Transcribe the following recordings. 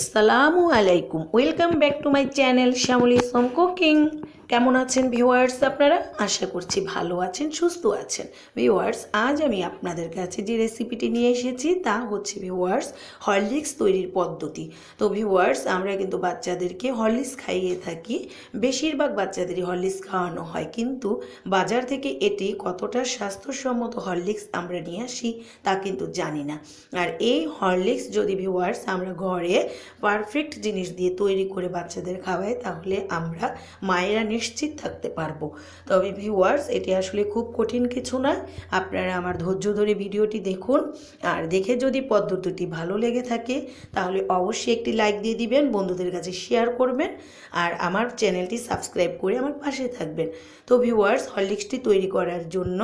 আসসালামু আলাইকুম, welcome back to my channel Shyamali Som cooking. কেমন আছেন ভিউয়ার্স? আপনারা আশা করছি ভালো আছেন, সুস্থ আছেন। ভিউয়ার্স, আজ আমি আপনাদের কাছে যে রেসিপিটি নিয়ে এসেছি তা হচ্ছে ভিউয়ার্স হরলিক্স তৈরির পদ্ধতি। তো ভিউয়ার্স, আমরা কিন্তু বাচ্চাদেরকে হরলিক্স খাইয়ে থাকি, বেশিরভাগ বাচ্চাদেরই হরলিক্স খাওয়ানো হয়, কিন্তু বাজার থেকে এটি কতটা স্বাস্থ্যসম্মত হরলিক্স আমরা নিয়ে আসি তা কিন্তু জানি না। আর এই হরলিক্স যদি ভিউয়ার্স আমরা ঘরে পারফেক্ট জিনিস দিয়ে তৈরি করে বাচ্চাদের খাওয়াই, তাহলে আমরা মায়েরা নিশ্চিত থাকতে পারবো। তবে ভিউয়ার্স, এটি আসলে খুব কঠিন কিছু নয়। আপনারা আমার ধৈর্য ধরে ভিডিওটি দেখুন, আর দেখে যদি পদ্ধতিটি ভালো লেগে থাকে তাহলে অবশ্যই একটি লাইক দিয়ে দিবেন, বন্ধুদের কাছে শেয়ার করবেন, আর আমার চ্যানেলটি সাবস্ক্রাইব করে আমার পাশে থাকবেন। তো ভিউয়ার্স, হরলিক্সটি তৈরি করার জন্য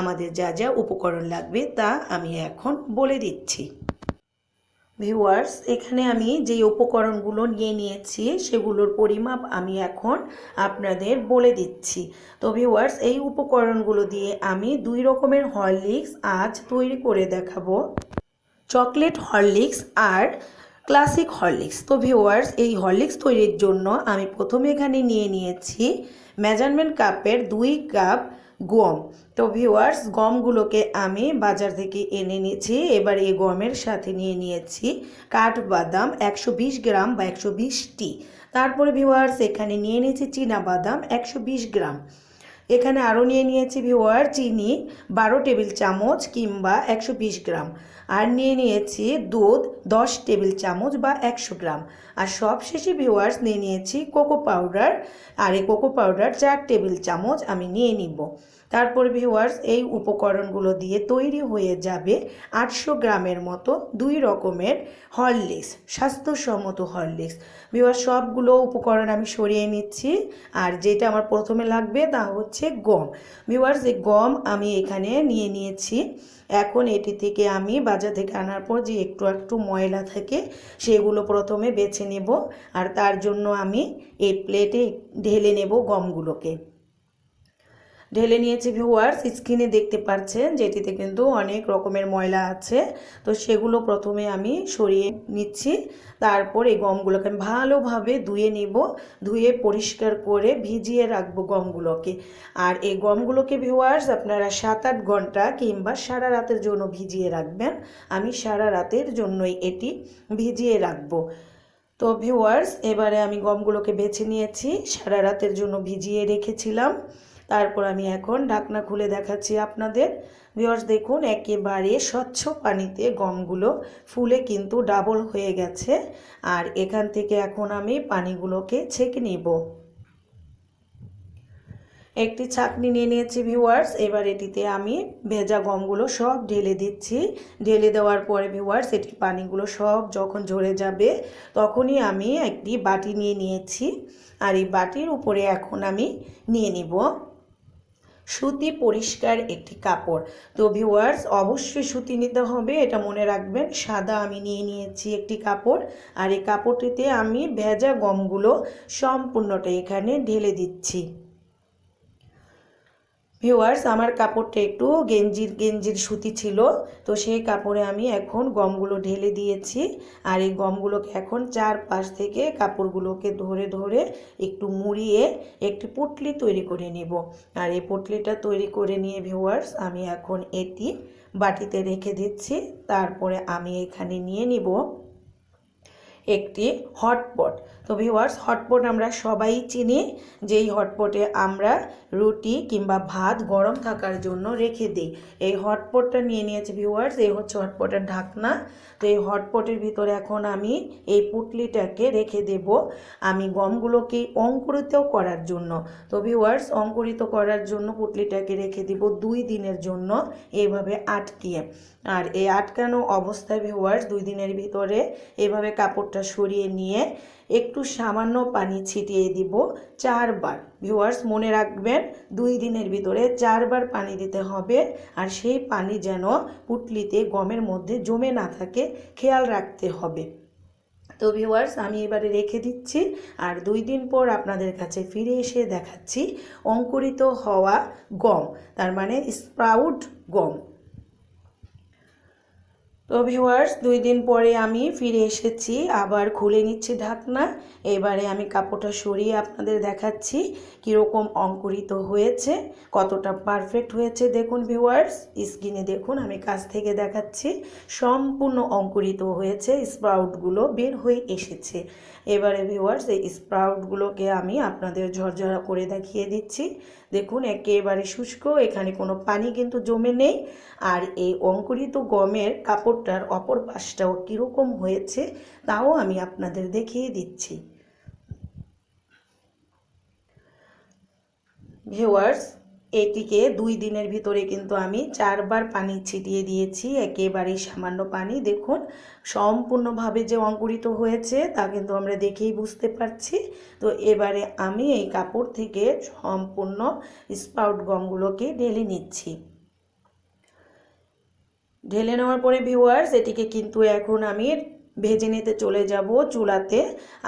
আমাদের যা যা উপকরণ লাগবে তা আমি এখন বলে দিচ্ছি। ভিউয়ার্স, এখানে আমি যে উপকরণগুলো নিয়ে নিয়েছি সেগুলোর পরিমাপ আমি এখন আপনাদের বলে দিচ্ছি। তো ভিউয়ার্স, এই উপকরণগুলো দিয়ে আমি দুই রকমের হরলিক্স আজ তৈরি করে দেখাবো, চকলেট হরলিক্স আর ক্লাসিক হরলিক্স। তো ভিউয়ার্স, এই হরলিক্স তৈরির জন্য আমি প্রথমে এখানে নিয়ে নিয়েছি মেজারমেন্ট কাপের 2 কাপ গম। তো ভিউয়ার্স, গমগুলোকে আমি বাজার থেকে এনে নিয়েছি। এবার এই গমের সাথে নিয়ে নিয়েছি কাঠবাদাম 120 গ্রাম বা 120টি। তারপরে ভিউয়ার্স, এখানে নিয়ে নিয়েছি চীনা বাদাম 120 গ্রাম। এখানে আরও নিয়ে নিয়েছি ভিউয়ার চিনি 12 টেবিল চামচ কিংবা 120 গ্রাম। আর নিয়ে নিয়েছি দুধ 10 টেবিল চামচ বা 100 গ্রাম। আর সবশেষে ভিউয়ার্স নিয়ে নিয়েছি কোকো পাউডার, আর এই কোকো পাউডার 4 টেবিল চামচ আমি নিয়ে নিব। তারপর ভিউয়ার্স, এই উপকরণগুলো দিয়ে তৈরি হয়ে যাবে 800 গ্রামের মতো 2 রকমের হরলিক্স, স্বাস্থ্যসম্মত হরলিক্স। ভিউয়ার্স, সবগুলো উপকরণ আমি সরিয়ে নিচ্ছি। আর যেটা আমার প্রথমে লাগবে তা হচ্ছে গম। ভিউয়ার্স, এই গম আমি এখানে নিয়ে নিয়েছি। এখন এটি থেকে আমি বাজার থেকে আনার পর যে একটু একটু ময়লা থাকে সেগুলো প্রথমে বেছে নেব, আর তার জন্য আমি এই প্লেটে ঢেলে নেব গমগুলোকে। ঢেলে নিয়েছি। ভিউয়ার্স, স্ক্রিনে দেখতে পাচ্ছেন যেটিতে কিন্তু অনেক রকমের ময়লা আছে, তো সেগুলো প্রথমে আমি সরিয়ে নিচ্ছি। তারপর এই গমগুলোকে আমি ভালোভাবে ধুয়ে নিব, ধুয়ে পরিষ্কার করে ভিজিয়ে রাখবো গমগুলোকে। আর এই গমগুলোকে ভিউয়ার্স আপনারা 7-8 ঘন্টা কিংবা সারা রাতের জন্য ভিজিয়ে রাখবেন। আমি সারা রাতের জন্যই এটি ভিজিয়ে রাখবো। তো ভিউয়ার্স, এবারে আমি গমগুলোকে বেছে নিয়েছি, সারা রাতের জন্য ভিজিয়ে রেখেছিলাম। তারপর আমি এখন ঢাকনা খুলে দেখাচ্ছি আপনাদের। ভিউয়ার্স, দেখুন একেবারে স্বচ্ছ পানিতে গমগুলো ফুলে কিন্তু ডাবল হয়ে গেছে। আর এখান থেকে এখন আমি পানিগুলোকে ছেঁকে নিব। একটি ছাঁকনি নিয়ে নিয়েছি ভিউয়ার্স। এবার এটিতে আমি ভেজা গমগুলো সব ঢেলে দিচ্ছি। ঢেলে দেওয়ার পরে ভিউয়ার্স, এটির পানিগুলো সব যখন ঝরে যাবে তখনই আমি একটি বাটি নিয়ে নিয়েছি। আর এই বাটির উপরে এখন আমি নিয়ে নিব সুতি পরিষ্কার একটি কাপড়। তো ভিউয়ার্স, অবশ্যই সুতি নিতে হবে, এটা মনে রাখবেন। সাদা আমি নিয়ে নিয়েছি একটি কাপড়, আর এই কাপড়টিতে আমি ভেজা গমগুলো সম্পূর্ণটা এখানে ঢেলে দিচ্ছি। ভিউয়ার্স, আমার কাপড়টা একটু গেঞ্জির সুতি ছিল, তো সেই কাপড়ে আমি এখন গমগুলো ঢেলে দিয়েছি। আর এই গমগুলোকে এখন চারপাশ থেকে কাপড়গুলোকে ধরে ধরে একটু মুড়িয়ে একটি পুটলি তৈরি করে নেব। আর এই পুটলিটা তৈরি করে নিয়ে ভিউয়ার্স, আমি এখন এটি বাটিতে রেখে দিচ্ছি। তারপরে আমি এখানে নিয়ে নিব একটি হটপট। তো ভিউয়ার্স, হটপট আমরা সবাই চিনি, যেই হটপটে আমরা রুটি কিংবা ভাত গরম থাকার জন্য রেখে দিই। এই হটপটটা নিয়ে নিয়েছি ভিউয়ার্স, এই হচ্ছে হটপটের ঢাকনা। তো এই হটপটের ভিতরে এখন আমি এই পুটলিটাকে রেখে দেব আমি গমগুলোকে অঙ্কুরিত করার জন্য। তো ভিউয়ার্স, অঙ্কুরিত করার জন্য পুটলিটাকে রেখে দিব 2 দিনের জন্য এইভাবে আটকিয়ে। আর এই আটকানো অবস্থায় ভিউয়ার্স 2 দিনের ভিতরে এভাবে কাপড়টা সরিয়ে নিয়ে একটু সামান্য পানি ছিটিয়ে দিব 4 বার। ভিউয়ার্স, মনে রাখবেন 2 দিনের ভিতরে 4 বার পানি দিতে হবে। আর সেই পানি যেন পুটলিতে গমের মধ্যে জমে না থাকে, খেয়াল রাখতে হবে। তো ভিউয়ার্স, আমি এবারে রেখে দিচ্ছি, আর 2 দিন পর আপনাদের কাছে ফিরে এসে দেখাচ্ছি অঙ্কুরিত হওয়া গম, তার মানে স্প্রাউট গম। তো তো ভিউয়ার্স 2 দিন পরে আমি ফিরে এসেছি, আবার খুলে নিচ্ছি ঢাকনা। এবারে আমি কাপড়টা সরিয়ে আপনাদের দেখাচ্ছি কীরকম অঙ্কুরিত হয়েছে, কতটা পারফেক্ট হয়েছে। দেখুন ভিউয়ার্স, স্ক্রিনে দেখুন, আমি কাছ থেকে দেখাচ্ছি, সম্পূর্ণ অঙ্কুরিত হয়েছে, স্প্রাউটগুলো বের হয়ে এসেছে। এবারে ভিউয়ার্স এই স্প্রাউটগুলোকে আমি আপনাদের ঝরঝরা করে দেখিয়ে দিচ্ছি। দেখুন একেবারে শুষ্ক, এখানে কোনো পানি কিন্তু জমে নেই। আর এই অঙ্কুরিত গমের কাপড়টার অপর পাশটাও কীরকম হয়েছে তাও আমি আপনাদের দেখিয়ে দিচ্ছি। ভিউয়ার্স, এটিকে 2 দিনের ভিতরে কিন্তু আমি 4 বার পানি ছিটিয়ে দিয়েছি, একেবারেই সামান্য পানি। দেখুন সম্পূর্ণভাবে যে অঙ্কুরিত হয়েছে তা কিন্তু আমরা দেখেই বুঝতে পারছি। তো এবারে আমি এই কাপড় থেকে সম্পূর্ণ স্প্রাউট গমগুলোকে ঢেলে নিচ্ছি। ঢেলে নেওয়ার পরে ভিউয়ার্স এটিকে কিন্তু এখন আমি ভেজে নিতে চলে যাব চুলাতে।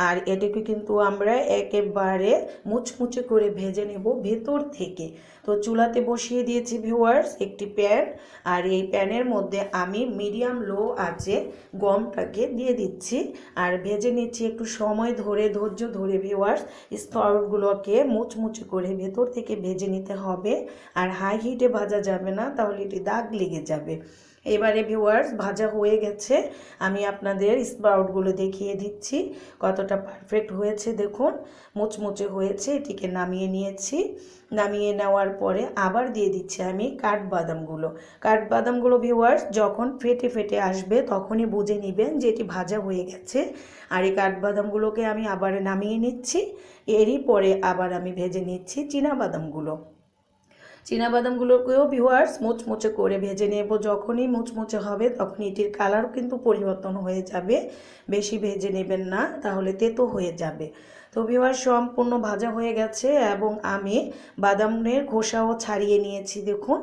আর এটাকে কিন্তু আমরা একেবারে মুচমুচে করে ভেজে নেব ভেতর থেকে। তো চুলাতে বসিয়ে দিয়েছি ভিউয়ার্স একটি প্যান, আর এই প্যানের মধ্যে আমি মিডিয়াম লো আঁচে গমটাকে দিয়ে দিচ্ছি আর ভেজে নিচ্ছি একটু সময় ধরে, ধৈর্য ধরে ভিউয়ার্স। স্প্রাউটগুলোকে মুচমুচে করে ভেতর থেকে ভেজে নিতে হবে, আর হাই হিটে ভাজা যাবে না, তাহলে এটি দাগ লেগে যাবে। এবারে ভিউয়ার্স ভাজা হয়ে গেছে, আমি আপনাদের স্প্রাউটগুলো দেখিয়ে দিচ্ছি কতটা পারফেক্ট হয়েছে। দেখুন মুচমুচে হয়েছে, এটিকে নামিয়ে নিয়েছি। নামিয়ে নেওয়ার পরে আবার দিয়ে দিচ্ছি আমি কাঠবাদামগুলো। কাঠবাদামগুলো ভিউয়ার্স যখন ফেটে ফেটে আসবে তখনই বুঝে নেবেন যে এটি ভাজা হয়ে গেছে। আর এই কাঠবাদামগুলোকে আমি আবার নামিয়ে নিচ্ছি। এরই পরে আবার আমি ভেজে নিচ্ছি চীনাবাদামগুলো। চীনাবাদামগুলোকেও ভিউয়ার্স মুচমুচে করে ভেজে নেব। যখনই মুচমুচে হবে তখন এটির কালারও কিন্তু পরিবর্তন হয়ে যাবে, বেশি ভেজে নেবেন না, তাহলে তেতো হয়ে যাবে। তো ভিউয়ার্স সম্পূর্ণ ভাজা হয়ে গেছে এবং আমি বাদামের খোসাও ছাড়িয়ে নিয়েছি দেখুন।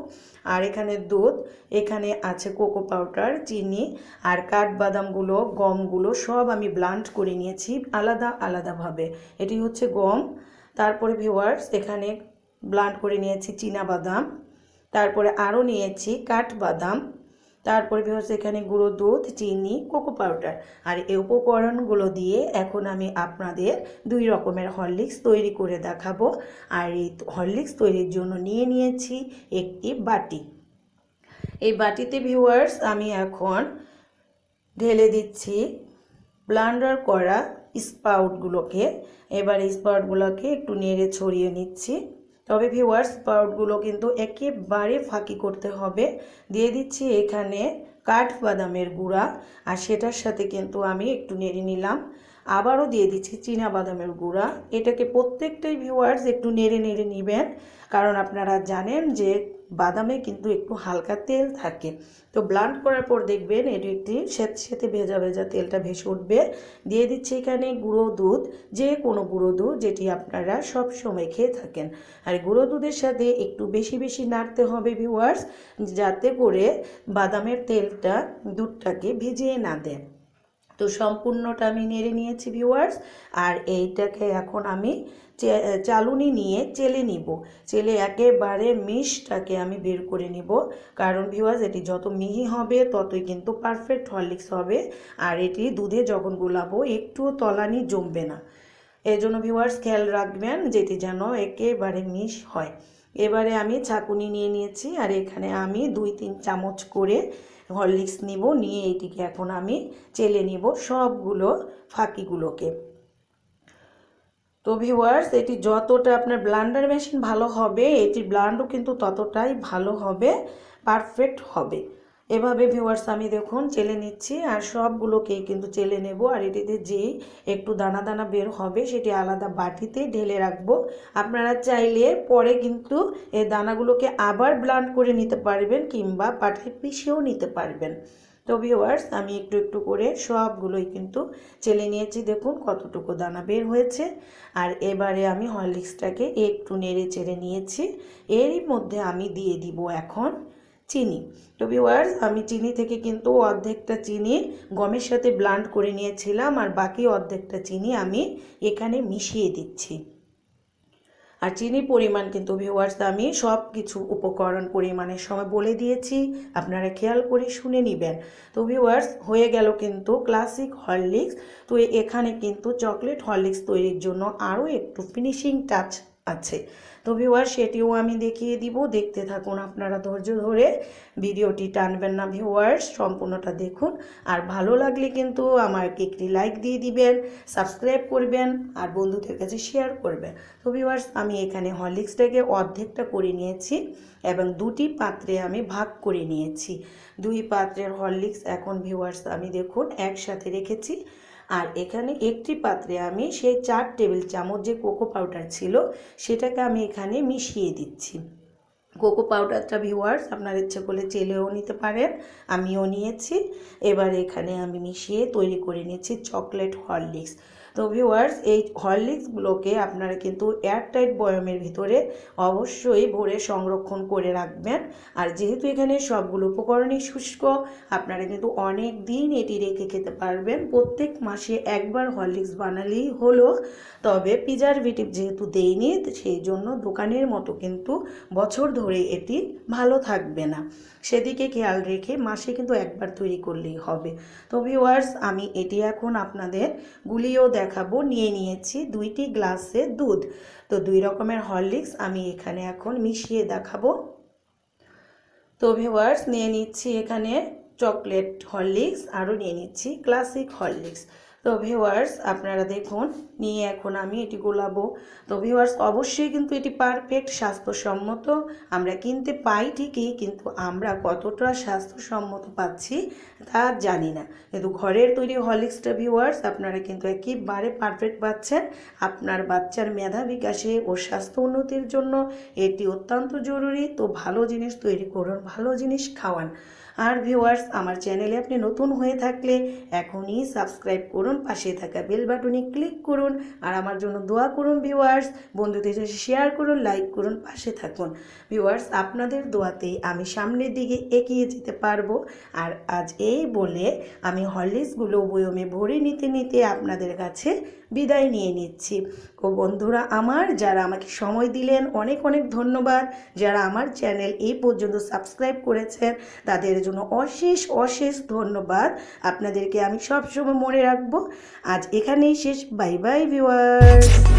আর এখানে দুধ, এখানে আছে কোকো পাউডার, চিনি আর কাঠবাদামগুলো, গমগুলো সব আমি ব্লান্ড করে নিয়েছি আলাদা আলাদাভাবে। এটি হচ্ছে গম। তারপরে ভিউয়ার্স এখানে ব্লান্ড করে নিয়েছি চীনাবাদাম, তারপরে আরও নিয়েছি কাঠবাদাম, তারপরে ভিউয়ার্স এখানে গুঁড়ো দুধ, চিনি, কোকো পাউডার। আর এই উপকরণগুলো দিয়ে এখন আমি আপনাদের 2 রকমের হরলিক্স তৈরি করে দেখাবো। আর এই হরলিক্স তৈরির জন্য নিয়ে নিয়েছি একটি বাটি। এই বাটিতে ভিউয়ার্স আমি এখন ঢেলে দিচ্ছি ব্লান্ডার করা স্প্রাউটগুলোকে। এবার স্প্রাউটগুলোকে একটু নেড়ে ছড়িয়ে নিচ্ছি। তবে ভিউয়ার্স স্প্রাউটগুলো কিন্তু একেবারে ফাঁকি করতে হবে। দিয়ে দিচ্ছি এখানে কাঠবাদামের গুঁড়া, আর সেটার সাথে কিন্তু আমি একটু নেড়ে নিলাম। আবারও দিয়ে দিচ্ছি চীনাবাদামের গুঁড়া। এটাকে প্রত্যেকটাই ভিউয়ার্স একটু নেড়ে নেড়ে নেবেন, কারণ আপনারা জানেন যে বাদামে কিন্তু একটু হালকা তেল থাকে। তো ব্লান্ড করার পর দেখবেন এটি একটি সেতে ভেজা ভেজা তেলটা ভেসে উঠবে। দিয়ে দিচ্ছি এখানে গুঁড়ো দুধ, যে কোনো গুঁড়ো দুধ যেটি আপনারা সব সময় খেয়ে থাকেন। আর গুঁড়ো দুধের সাথে একটু বেশি বেশি নাড়তে হবে ভিউয়ার্স, যাতে করে বাদামের তেলটা দুধটাকে ভিজিয়ে না দেয়। তো সম্পূর্ণটা আমি নেড়ে নিয়েছি ভিউয়ার্স। আর এইটাকে এখন আমি চালুনি নিয়ে চেলে নিব। চেলে একেবারে মিষ্টাকে আমি বের করে নিব, কারণ ভিউয়ার্স এটি যত মিহি হবে ততই কিন্তু পারফেক্ট হরলিক্স হবে। আর এটি দুধে যখন গোলাবো একটুও তলানি জমবে না, এই জন্য ভিউয়ার্স খেয়াল রাখবেন যেটি যেন একেবারে মিশ হয়। এবারে আমি ছাঁকুনি নিয়ে নিয়েছি, আর এখানে আমি 2-3 চামচ করে হরলিক্স নিব, নিয়ে এটিকে এখন আমি চেলে নিব সবগুলো ফাঁকিগুলোকে। তো ভিউয়ার্স এটি যতটা আপনার ব্লান্ডার মেশিন ভালো হবে, এটির ব্লান্ডও কিন্তু ততটাই ভালো হবে, পারফেক্ট হবে। এভাবে ভিউয়ার্স আমি দেখুন চেলে নিচ্ছি, আর সবগুলোকেই কিন্তু চেলে নেব। আর এটিতে যেই একটু দানা দানা বের হবে সেটি আলাদা বাটিতে ঢেলে রাখবো। আপনারা চাইলে পরে কিন্তু এই দানাগুলোকে আবার ব্লান্ড করে নিতে পারবেন, কিংবা পাটায় পিষেও নিতে পারবেন। তো ভিউয়ার্স আমি একটু একটু করে সবগুলোই কিন্তু চেলে নিয়েছি, দেখুন কতটুকু দানা বের হয়েছে। আর এবারে আমি হরলিক্সটাকে একটু নেড়ে চেড়ে নিয়েছি। এরই মধ্যে আমি দিয়ে দিব এখন চিনি। তো ভিউয়ার্স আমি চিনি থেকে কিন্তু অর্ধেকটা চিনি গমের সাথে ব্লান্ড করে নিয়েছিলাম, আর বাকি অর্ধেকটা চিনি আমি এখানে মিশিয়ে দিচ্ছি। আর চিনির পরিমাণ কিন্তু ভিউয়ার্স আমি সব কিছু উপকরণ পরিমাণের সময় বলে দিয়েছি, আপনারা খেয়াল করে শুনে নেবেন। তো ভিউয়ার্স হয়ে গেল কিন্তু ক্লাসিক হরলিক্স। তো এখানে কিন্তু চকলেট হরলিক্স তৈরির জন্য আরও একটু ফিনিশিং টাচ আছে। তো ভিউয়ার্স সেটিও আমি দেখিয়ে দিব, দেখতে থাকুন আপনারা ধৈর্য ধরে, ভিডিওটি টানবেন না ভিউয়ার্স, সম্পূর্ণটা দেখুন। আর ভালো লাগলে কিন্তু আমাকে একটি লাইক দিয়ে দিবেন, সাবস্ক্রাইব করবেন আর বন্ধুদের কাছে শেয়ার করবেন। তো ভিউয়ার্স আমি এখানে হরলিক্সটাকে অর্ধেকটা করে নিয়েছি এবং দুটি পাত্রে আমি ভাগ করে নিয়েছি। দুই পাত্রের হরলিক্স এখন ভিউয়ার্স আমি দেখুন একসাথে রেখেছি। আর এখানে একটি পাত্রে আমি সেই 4 টেবিল চামচ যে কোকো পাউডার ছিল সেটাকে আমি এখানে মিশিয়ে দিচ্ছি। কোকো পাউডারটা ভিউয়ার্স আপনার ইচ্ছে করলে চেলেও নিতে পারেন, আমিও নিয়েছি। এবার এখানে আমি মিশিয়ে তৈরি করে নিয়েছি চকলেট হরলিক্স। তো ভিউয়ার্স এই হরলিক্সগুলোকে আপনারা কিন্তু এয়ারটাইট বয়ামের ভিতরে অবশ্যই ভরে সংরক্ষণ করে রাখবেন। আর যেহেতু এখানে সবগুলো উপকরণই শুষ্ক, আপনারা কিন্তু অনেক দিন এটি রেখে খেতে পারবেন। প্রত্যেক মাসে একবার হরলিক্স বানালেই হলো। তবে প্রিজারভেটিভ যেহেতু দেইনি সেই জন্য দোকানের মতো কিন্তু বছর ধরে এটি ভালো থাকবে না, সেদিকে খেয়াল রেখে মাসে কিন্তু একবার তৈরি করলেই হবে। তো ভিউয়ার্স আমি এটি এখন আপনাদের গুলিয়েও দেখাবো। নিয়ে নিয়েছি 2টি গ্লাসে দুধ। তো 2 রকমের হরলিক্স আমি এখানে এখন মিশিয়ে দেখাবো। তো ভিউয়ার্স নিয়ে নিচ্ছি এখানে চকলেট হরলিক্স, আরও নিয়ে নিচ্ছি ক্লাসিক হরলিক্স। তো ভিউয়ার্স আপনারা দেখুন নিয়ে এখন আমি এটি গোলাবো। তো ভিউয়ার্স অবশ্যই কিন্তু এটি পারফেক্ট স্বাস্থ্যসম্মত আমরা কিনতে পাই ঠিকই, কিন্তু আমরা কতটা স্বাস্থ্যসম্মত পাচ্ছি তা জানি না। কিন্তু ঘরের তৈরি হরলিক্সটা ভিউয়ার্স আপনারা কিন্তু একেবারে পারফেক্ট পাচ্ছেন। আপনার বাচ্চার মেধা বিকাশে ও স্বাস্থ্য উন্নতির জন্য এটি অত্যন্ত জরুরি। তো ভালো জিনিস তৈরি করুন, ভালো জিনিস খাওয়ান। আর ভিউয়ার্স আমার চ্যানেলে আপনি নতুন হয়ে থাকলে এখনই সাবস্ক্রাইব করুন, পাশে থাকা বেল বাটনে ক্লিক করুন আর আমার জন্য দোয়া করুন ভিউয়ার্স, বন্ধুদের সাথে শেয়ার করুন, লাইক করুন, পাশে থাকুন ভিউয়ার্স। আপনাদের দোয়াতেই আমি সামনের দিকে এগিয়ে যেতে পারবো। আর আজ এই বলে আমি হরলিক্সগুলো বয়মে ভরে নিতে নিতে আপনাদের কাছে বিদায় নিয়ে নিচ্ছি। ও বন্ধুরা আমার যারা আমাকে সময় দিলেন অনেক অনেক ধন্যবাদ। যারা আমার চ্যানেল এই পর্যন্ত সাবস্ক্রাইব করেছেন তাদের জন্য অশেষ অশেষ ধন্যবাদ। আপনাদেরকে আমি সবসময় মনে রাখবো। আজ এখানেই শেষ, বাই বাই ভিউয়ার্স।